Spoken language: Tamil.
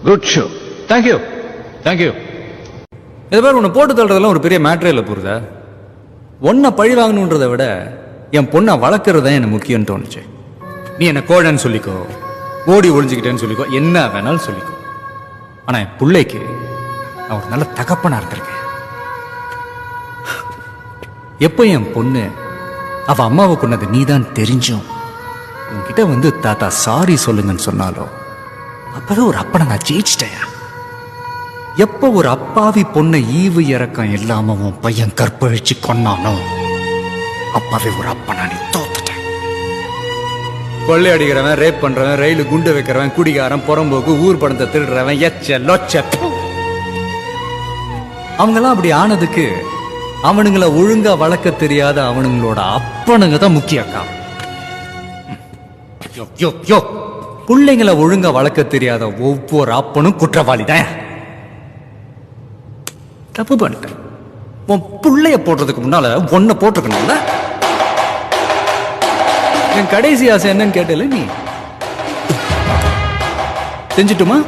Good show. Thank you thank you. இதை பேர் உன்னை போட்டு தள்ளுறதெல்லாம் ஒரு பெரிய மேட்ரே இல்லை புரியுதா. ஒன்றை பழி வாங்கணுன்றதை விட என் பொண்ணை வளர்க்குறது தான் எனக்கு முக்கியம்னு தோணுச்சு. நீ என்ன கோழன்னு சொல்லிக்கோ, ஓடி ஒழிஞ்சுக்கிட்டேன்னு சொல்லிக்கோ, என்ன வேணாலும் சொல்லிக்கோ. ஆனா என் பிள்ளைக்கு நான் ஒரு நல்ல தகப்பனா இருந்திருக்கேன். எப்போ என் பொண்ணு அவ அம்மாவை கொண்டது நீதான் தெரிஞ்சும் உன்கிட்ட வந்து தாத்தா சாரி சொல்லுங்கன்னு சொன்னாலும் அப்பவே ஒரு அப்பனை நான் ஜெயிச்சிட்டேன். எப்ப ஒரு அப்பாவி பொண்ணை ஈவு இறக்கம் இல்லாம உன் பையன் கற்பழிச்சு கொன்னானோ அப்பவே ஒரு அப்பனா நீ தோத்துட்டேன். கொள்ளை அடிக்கிறவன், ரேப் பண்றவன், ரயிலு குண்டு வைக்கிறவன், குடிகாரன், புறம்போக்கு, ஊர் பணத்தை திருடுறவன், எச்ச லொச்ச அவங்கெல்லாம் அப்படி ஆனதுக்கு அவனுங்களை ஒழுங்கா வளர்க்க தெரியாத அவனுங்களோட அப்பனுங்க தான் முக்கிய காரணம். பிள்ளைங்களை ஒழுங்கா வளர்க்க தெரியாத ஒவ்வொரு அப்பனும் குற்றவாளி தான். தப்பு பண்ணிட்டேன். உன் பிள்ளைய போடுறதுக்கு முன்னால ஒன்ன போட்டிருக்கணும்ல. என் கடைசி ஆசை என்னன்னு கேட்டல நீ செஞ்சுட்டுமா?